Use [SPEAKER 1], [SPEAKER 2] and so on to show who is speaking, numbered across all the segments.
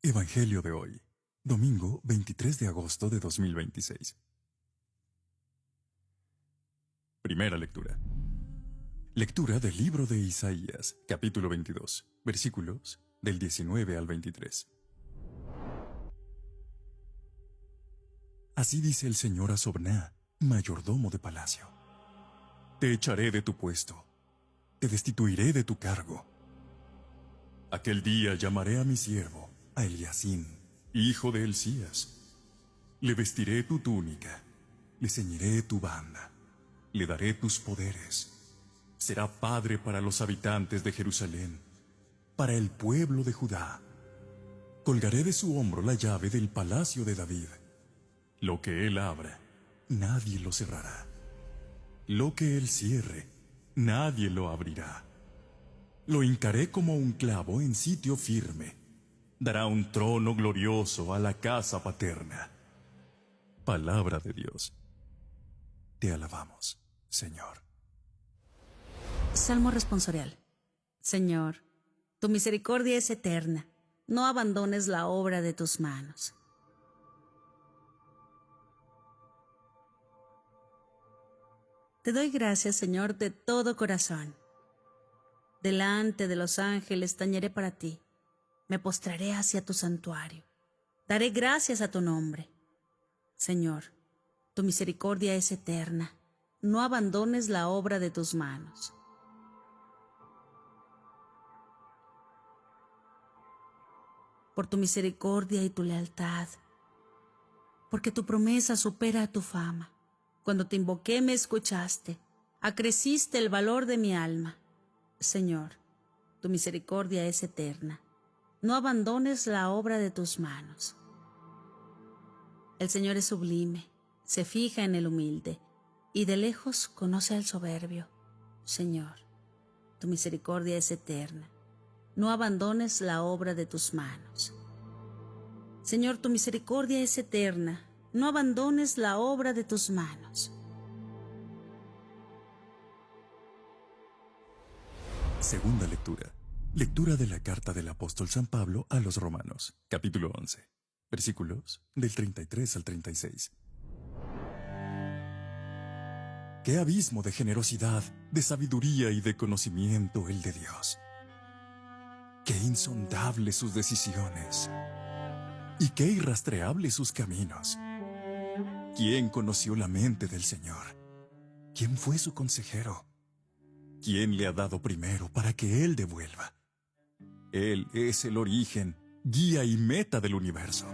[SPEAKER 1] Evangelio de hoy, domingo 23 de agosto de 2026. Primera lectura. Lectura del libro de Isaías, capítulo 22, versículos del 19 al 23. Así dice el Señor a Sobná, mayordomo de palacio. Te echaré de tu puesto, te destituiré de tu cargo. Aquel día llamaré a mi siervo, a Eliacim, hijo de Hilcías. Le vestiré tu túnica, le ceñiré tu banda, le daré tus poderes. Será padre para los habitantes de Jerusalén, para el pueblo de Judá. Colgaré de su hombro la llave del palacio de David. Lo que él abra, nadie lo cerrará. Lo que él cierre, nadie lo abrirá. Lo hincaré como un clavo en sitio firme. Dará un trono glorioso a la casa paterna. Palabra de Dios. Te alabamos, Señor.
[SPEAKER 2] Salmo responsorial. Señor, tu misericordia es eterna. No abandones la obra de tus manos. Te doy gracias, Señor, de todo corazón. Delante de los ángeles tañeré para ti. Me postraré hacia tu santuario. Daré gracias a tu nombre. Señor, tu misericordia es eterna. No abandones la obra de tus manos. Por tu misericordia y tu lealtad, porque tu promesa supera a tu fama. Cuando te invoqué me escuchaste, acreciste el valor de mi alma. Señor, tu misericordia es eterna. No abandones la obra de tus manos. El Señor es sublime, se fija en el humilde, y de lejos conoce al soberbio. Señor, tu misericordia es eterna. No abandones la obra de tus manos. Señor, tu misericordia es eterna. No abandones la obra de tus manos.
[SPEAKER 1] Segunda lectura. Lectura de la carta del apóstol San Pablo a los Romanos, capítulo 11, versículos del 33 al 36. ¡Qué abismo de generosidad, de sabiduría y de conocimiento el de Dios! ¡Qué insondables sus decisiones! ¡Y qué irrastreables sus caminos! ¿Quién conoció la mente del Señor? ¿Quién fue su consejero? ¿Quién le ha dado primero para que Él devuelva? Él es el origen, guía y meta del universo.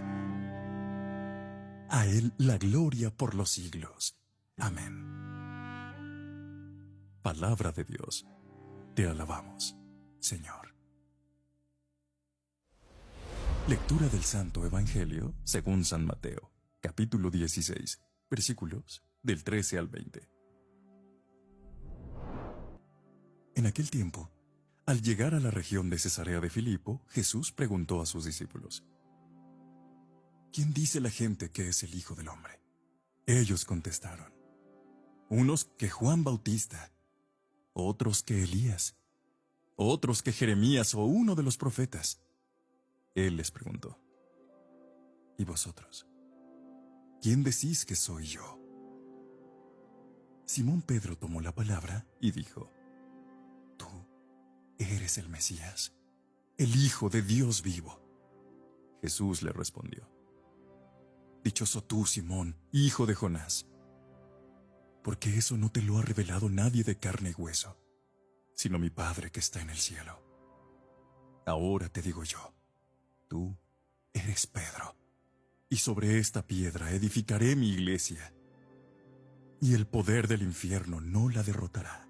[SPEAKER 1] A Él la gloria por los siglos. Amén. Palabra de Dios. Te alabamos, Señor. Lectura del Santo Evangelio según San Mateo, capítulo 16, versículos del 13 al 20. En aquel tiempo, al llegar a la región de Cesarea de Filipo, Jesús preguntó a sus discípulos: ¿Quién dice la gente que es el Hijo del Hombre? Ellos contestaron: unos que Juan Bautista, otros que Elías, otros que Jeremías o uno de los profetas. Él les preguntó: ¿y vosotros? ¿Quién decís que soy yo? Simón Pedro tomó la palabra y dijo: Tú eres el Mesías, el Hijo de Dios vivo. Jesús le respondió: Dichoso tú, Simón, hijo de Jonás, porque eso no te lo ha revelado nadie de carne y hueso, sino mi Padre que está en el cielo. Ahora te digo yo, tú eres Pedro, y sobre esta piedra edificaré mi iglesia, y el poder del infierno no la derrotará.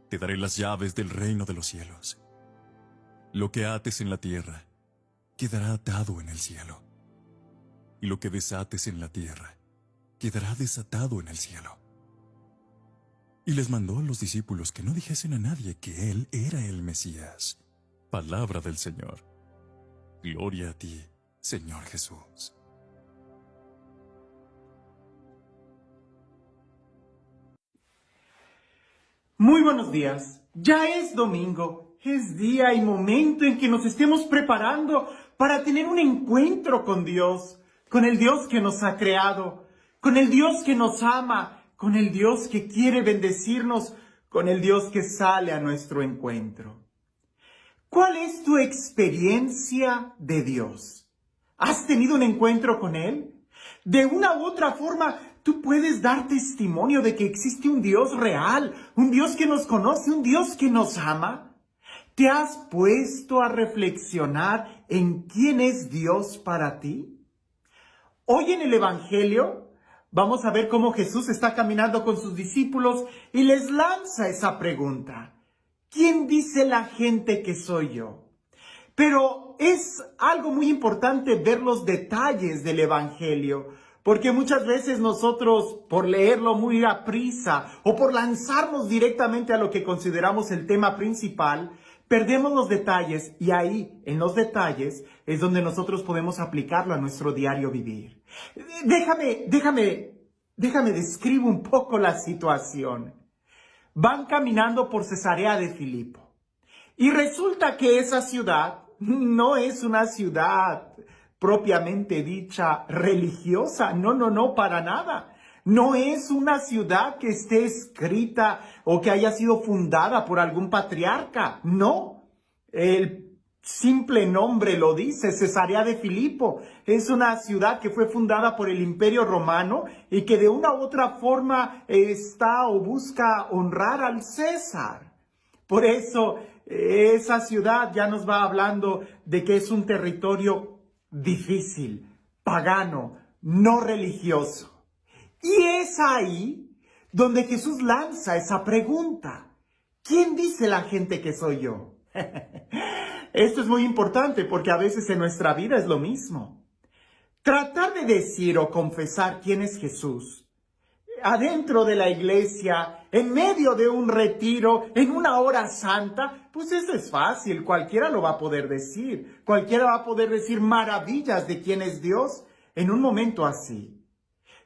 [SPEAKER 1] Te daré las llaves del reino de los cielos. Lo que ates en la tierra quedará atado en el cielo, y lo que desates en la tierra quedará desatado en el cielo. Y les mandó a los discípulos que no dijesen a nadie que Él era el Mesías. Palabra del Señor. Gloria a ti, Señor Jesús.
[SPEAKER 3] Muy buenos días. Ya es domingo. Es día y momento en que nos estemos preparando para tener un encuentro con Dios, con el Dios que nos ha creado, con el Dios que nos ama, con el Dios que quiere bendecirnos, con el Dios que sale a nuestro encuentro. ¿Cuál es tu experiencia de Dios? ¿Has tenido un encuentro con Él? De una u otra forma, tú puedes dar testimonio de que existe un Dios real, un Dios que nos conoce, un Dios que nos ama. ¿Te has puesto a reflexionar en quién es Dios para ti? Hoy en el Evangelio vamos a ver cómo Jesús está caminando con sus discípulos y les lanza esa pregunta. ¿Quién dice la gente que soy yo? Pero es algo muy importante ver los detalles del Evangelio, porque muchas veces nosotros, por leerlo muy a prisa o por lanzarnos directamente a lo que consideramos el tema principal, perdemos los detalles y ahí, en los detalles, es donde nosotros podemos aplicarlo a nuestro diario vivir. Déjame describo un poco la situación. Van caminando por Cesarea de Filipo. Y resulta que esa ciudad no es una ciudad propiamente dicha religiosa. No, para nada. No es una ciudad que esté escrita o que haya sido fundada por algún patriarca. No. El simple nombre lo dice, Cesarea de Filipo. Es una ciudad que fue fundada por el Imperio Romano y que de una u otra forma está o busca honrar al César. Por eso esa ciudad ya nos va hablando de que es un territorio difícil, pagano, no religioso. Y es ahí donde Jesús lanza esa pregunta. ¿Quién dice la gente que soy yo? Esto es muy importante porque a veces en nuestra vida es lo mismo. Tratar de decir o confesar quién es Jesús, adentro de la iglesia, en medio de un retiro, en una hora santa, pues eso es fácil, cualquiera lo va a poder decir. Cualquiera va a poder decir maravillas de quién es Dios en un momento así.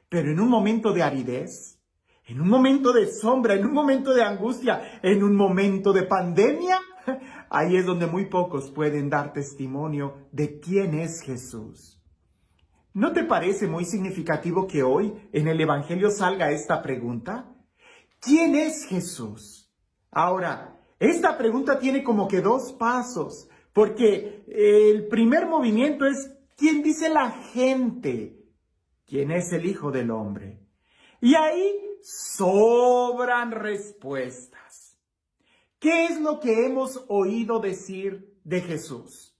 [SPEAKER 3] Pero en un momento de aridez, en un momento de sombra, en un momento de angustia, en un momento de pandemia, ahí es donde muy pocos pueden dar testimonio de quién es Jesús. ¿No te parece muy significativo que hoy en el Evangelio salga esta pregunta? ¿Quién es Jesús? Ahora, esta pregunta tiene como que dos pasos, porque el primer movimiento es ¿quién dice la gente? ¿Quién es el Hijo del Hombre? Y ahí sobran respuestas. ¿Qué es lo que hemos oído decir de Jesús?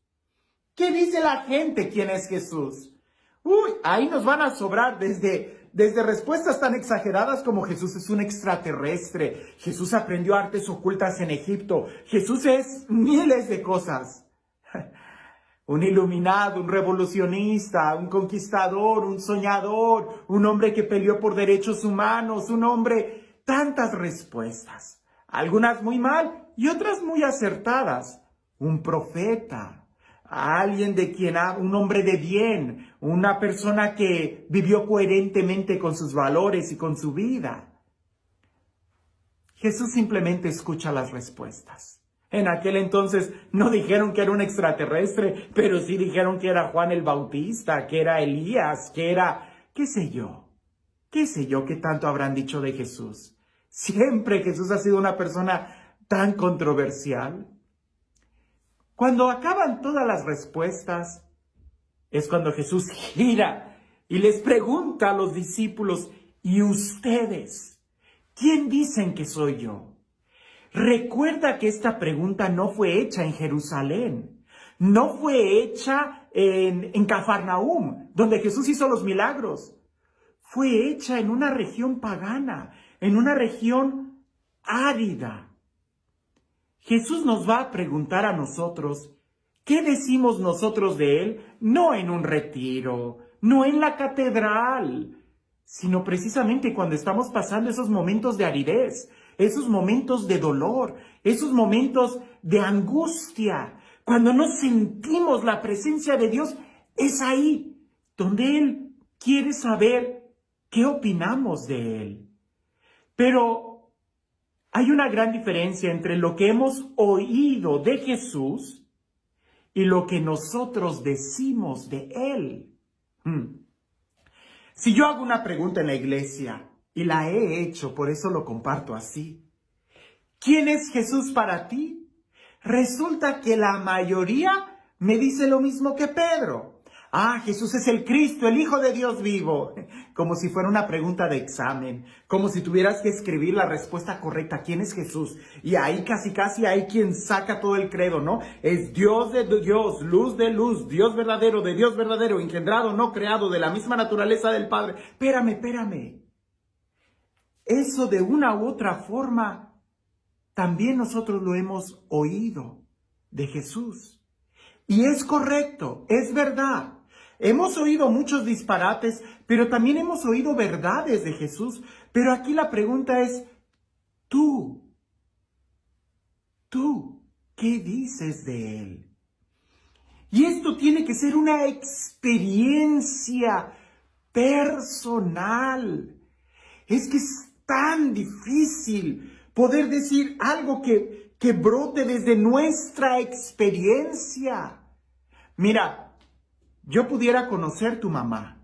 [SPEAKER 3] ¿Qué dice la gente quién es Jesús? Ahí nos van a sobrar desde respuestas tan exageradas como Jesús es un extraterrestre, Jesús aprendió artes ocultas en Egipto, Jesús es miles de cosas. Un iluminado, un revolucionista, un conquistador, un soñador, un hombre que peleó por derechos humanos, un hombre, tantas respuestas. Algunas muy mal y otras muy acertadas. Un profeta, alguien de quien un hombre de bien, una persona que vivió coherentemente con sus valores y con su vida. Jesús simplemente escucha las respuestas. En aquel entonces no dijeron que era un extraterrestre, pero sí dijeron que era Juan el Bautista, que era Elías, que era, qué sé yo qué tanto habrán dicho de Jesús. Siempre Jesús ha sido una persona tan controversial. Cuando acaban todas las respuestas, es cuando Jesús gira y les pregunta a los discípulos, ¿y ustedes? ¿Quién dicen que soy yo? Recuerda que esta pregunta no fue hecha en Jerusalén, no fue hecha en Cafarnaúm, donde Jesús hizo los milagros. Fue hecha en una región pagana, en una región árida. Jesús nos va a preguntar a nosotros, ¿qué decimos nosotros de Él? No en un retiro, no en la catedral, sino precisamente cuando estamos pasando esos momentos de aridez, esos momentos de dolor, esos momentos de angustia, cuando no sentimos la presencia de Dios, es ahí donde Él quiere saber qué opinamos de Él. Pero hay una gran diferencia entre lo que hemos oído de Jesús y lo que nosotros decimos de Él. Si yo hago una pregunta en la iglesia, y la he hecho, por eso lo comparto así: ¿quién es Jesús para ti? Resulta que la mayoría me dice lo mismo que Pedro. Jesús es el Cristo, el Hijo de Dios vivo. Como si fuera una pregunta de examen, como si tuvieras que escribir la respuesta correcta. ¿Quién es Jesús? Y ahí casi hay quien saca todo el credo, ¿no? Es Dios de Dios, luz de luz, Dios verdadero de Dios verdadero, engendrado, no creado, de la misma naturaleza del Padre. Espérame. Eso de una u otra forma, también nosotros lo hemos oído de Jesús. Y es correcto, es verdad. Hemos oído muchos disparates, pero también hemos oído verdades de Jesús. Pero aquí la pregunta es, ¿tú, qué dices de Él? Y esto tiene que ser una experiencia personal. Es que es tan difícil poder decir algo que brote desde nuestra experiencia. Mira, yo pudiera conocer tu mamá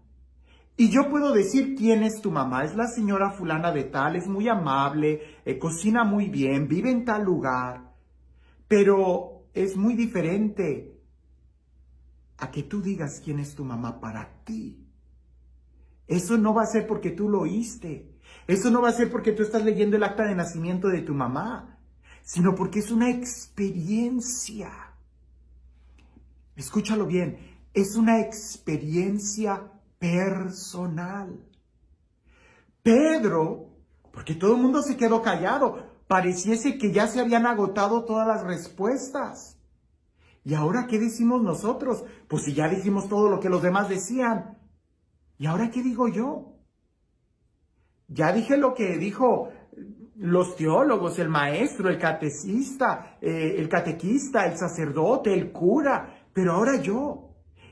[SPEAKER 3] y yo puedo decir quién es tu mamá. Es la señora fulana de tal, es muy amable, cocina muy bien, vive en tal lugar. Pero es muy diferente a que tú digas quién es tu mamá para ti. Eso no va a ser porque tú lo oíste. Eso no va a ser porque tú estás leyendo el acta de nacimiento de tu mamá, sino porque es una experiencia. Escúchalo bien, es una experiencia personal. Pedro, porque todo el mundo se quedó callado, pareciese que ya se habían agotado todas las respuestas. ¿Y ahora qué decimos nosotros? Pues si ya dijimos todo lo que los demás decían, ¿y ahora qué digo yo? Ya dije lo que dijo los teólogos, el maestro, el catequista, el sacerdote, el cura, pero ahora yo.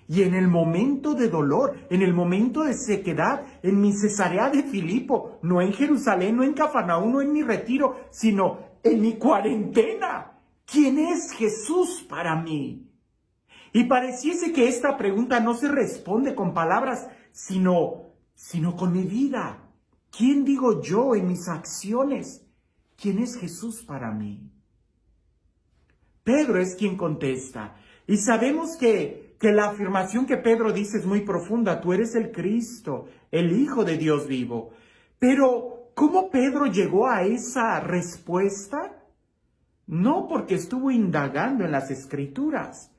[SPEAKER 3] Y en el momento de dolor, en el momento de sequedad, en mi Cesarea de Filipo, no en Jerusalén, no en Cafarnaúm, no en mi retiro, sino en mi cuarentena. ¿Quién es Jesús para mí? Y pareciese que esta pregunta no se responde con palabras, sino con mi vida. ¿Quién digo yo en mis acciones? ¿Quién es Jesús para mí? Pedro es quien contesta. Y sabemos que la afirmación que Pedro dice es muy profunda. Tú eres el Cristo, el Hijo de Dios vivo. Pero, ¿cómo Pedro llegó a esa respuesta? No porque estuvo indagando en las Escrituras.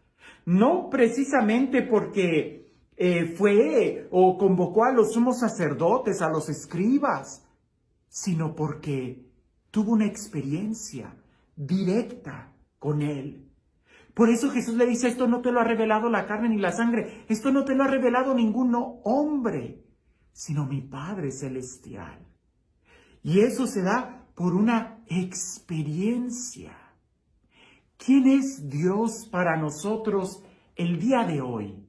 [SPEAKER 3] No precisamente porque fue o convocó a los sumos sacerdotes, a los escribas, sino porque tuvo una experiencia directa con Él. Por eso Jesús le dice, esto no te lo ha revelado la carne ni la sangre, esto no te lo ha revelado ningún hombre, sino mi Padre Celestial. Y eso se da por una experiencia. ¿Quién es Dios para nosotros el día de hoy?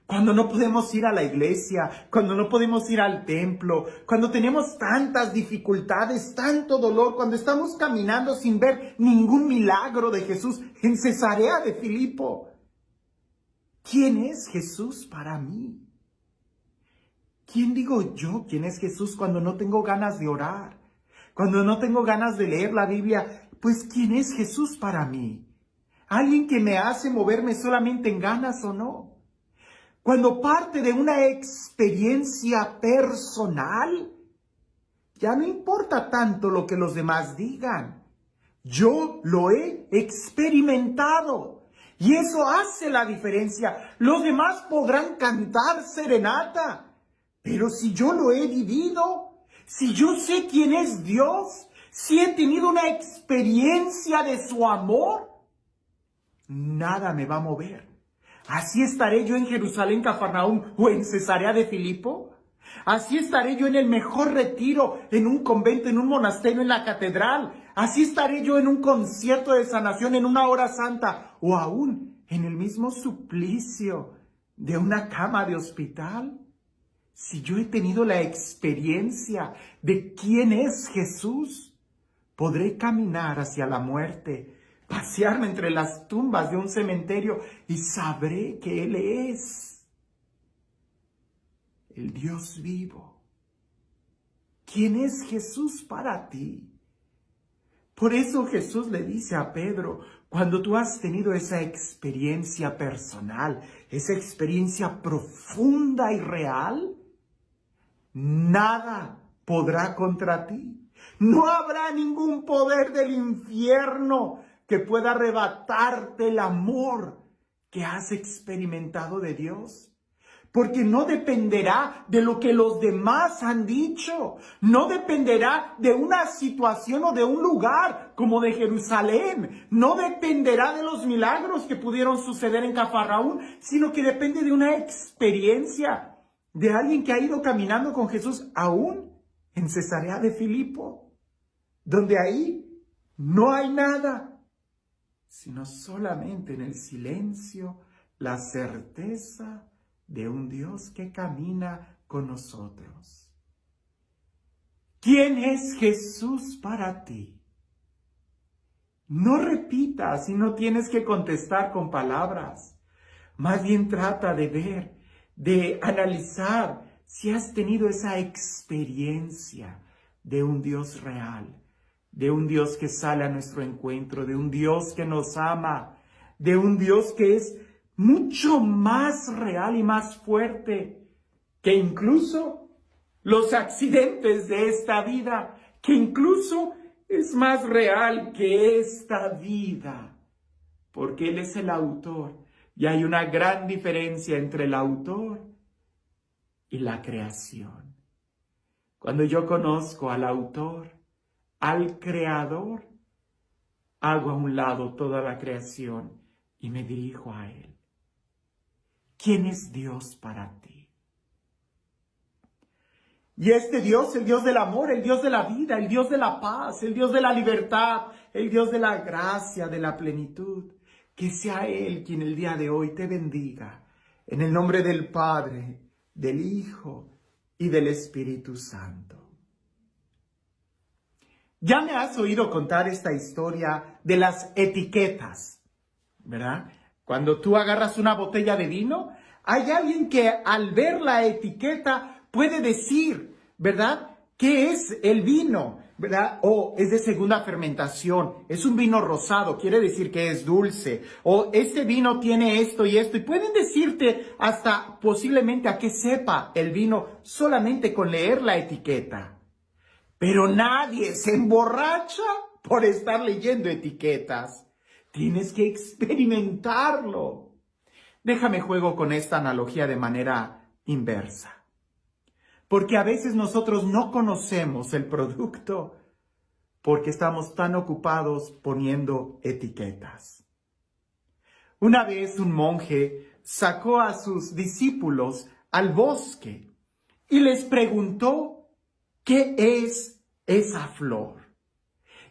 [SPEAKER 3] Cuando no podemos ir a la iglesia, cuando no podemos ir al templo, cuando tenemos tantas dificultades, tanto dolor, cuando estamos caminando sin ver ningún milagro de Jesús en Cesarea de Filipo. ¿Quién es Jesús para mí? ¿Quién digo yo quién es Jesús cuando no tengo ganas de orar? Cuando no tengo ganas de leer la Biblia, pues ¿quién es Jesús para mí? ¿Alguien que me hace moverme solamente en ganas o no? Cuando parte de una experiencia personal, ya no importa tanto lo que los demás digan. Yo lo he experimentado y eso hace la diferencia. Los demás podrán cantar serenata, pero si yo lo he vivido, si yo sé quién es Dios, si he tenido una experiencia de su amor, nada me va a mover. ¿Así estaré yo en Jerusalén, Cafarnaúm o en Cesarea de Filipo? ¿Así estaré yo en el mejor retiro, en un convento, en un monasterio, en la catedral? ¿Así estaré yo en un concierto de sanación, en una hora santa? ¿O aún en el mismo suplicio de una cama de hospital? Si yo he tenido la experiencia de quién es Jesús, podré caminar hacia la muerte pasearme entre las tumbas de un cementerio y sabré que Él es el Dios vivo. ¿Quién es Jesús para ti? Por eso Jesús le dice a Pedro, cuando tú has tenido esa experiencia personal, esa experiencia profunda y real, nada podrá contra ti. No habrá ningún poder del infierno que pueda arrebatarte el amor que has experimentado de Dios. Porque no dependerá de lo que los demás han dicho. No dependerá de una situación o de un lugar como de Jerusalén. No dependerá de los milagros que pudieron suceder en Cafarnaúm, sino que depende de una experiencia de alguien que ha ido caminando con Jesús aún en Cesarea de Filipo, donde ahí no hay nada, sino solamente en el silencio, la certeza de un Dios que camina con nosotros. ¿Quién es Jesús para ti? No repitas y no tienes que contestar con palabras. Más bien trata de ver, de analizar si has tenido esa experiencia de un Dios real, de un Dios que sale a nuestro encuentro, de un Dios que nos ama, de un Dios que es mucho más real y más fuerte que incluso los accidentes de esta vida, que incluso es más real que esta vida, porque Él es el autor y hay una gran diferencia entre el autor y la creación. Cuando yo conozco al autor, al creador, hago a un lado toda la creación y me dirijo a Él. ¿Quién es Dios para ti? Y este Dios, el Dios del amor, el Dios de la vida, el Dios de la paz, el Dios de la libertad, el Dios de la gracia, de la plenitud, que sea Él quien el día de hoy te bendiga. En el nombre del Padre, del Hijo y del Espíritu Santo. Ya me has oído contar esta historia de las etiquetas, ¿verdad? Cuando tú agarras una botella de vino, hay alguien que al ver la etiqueta puede decir, ¿verdad?, ¿qué es el vino? ¿Verdad? O es de segunda fermentación, es un vino rosado, quiere decir que es dulce. O este vino tiene esto y esto. Y pueden decirte hasta posiblemente a qué sepa el vino solamente con leer la etiqueta. Pero nadie se emborracha por estar leyendo etiquetas. Tienes que experimentarlo. Déjame juego con esta analogía de manera inversa. Porque a veces nosotros no conocemos el producto porque estamos tan ocupados poniendo etiquetas. Una vez un monje sacó a sus discípulos al bosque y les preguntó ¿qué es esa flor?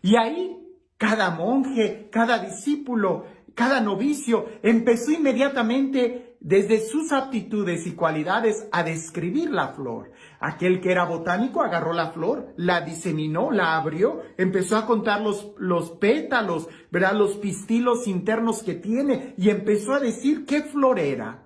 [SPEAKER 3] Y ahí cada monje, cada discípulo, cada novicio empezó inmediatamente desde sus aptitudes y cualidades a describir la flor. Aquel que era botánico agarró la flor, la diseminó, la abrió, empezó a contar los pétalos, ¿verdad?, los pistilos internos que tiene y empezó a decir qué flor era.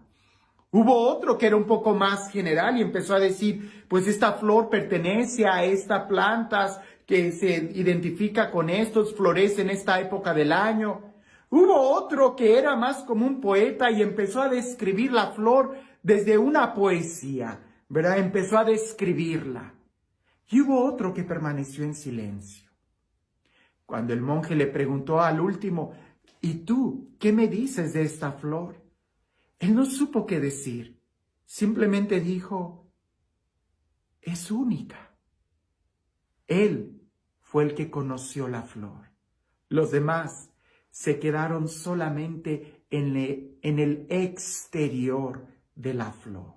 [SPEAKER 3] Hubo otro que era un poco más general y empezó a decir, pues esta flor pertenece a estas plantas que se identifica con estos, florece en esta época del año. Hubo otro que era más como un poeta y empezó a describir la flor desde una poesía, ¿verdad? Empezó a describirla. Y hubo otro que permaneció en silencio. Cuando el monje le preguntó al último, ¿y tú qué me dices de esta flor? Él no supo qué decir. Simplemente dijo, es única. Él fue el que conoció la flor. Los demás se quedaron solamente en el exterior de la flor.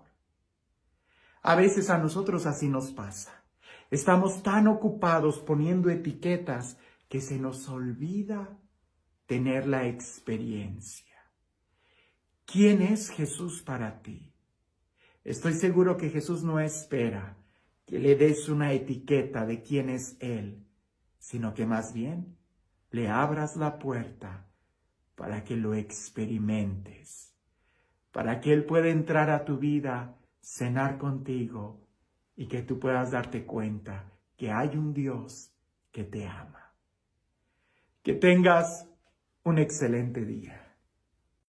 [SPEAKER 3] A veces a nosotros así nos pasa. Estamos tan ocupados poniendo etiquetas que se nos olvida tener la experiencia. ¿Quién es Jesús para ti? Estoy seguro que Jesús no espera que le des una etiqueta de quién es Él, sino que más bien le abras la puerta para que lo experimentes, para que Él pueda entrar a tu vida, cenar contigo y que tú puedas darte cuenta que hay un Dios que te ama. Que tengas un excelente día.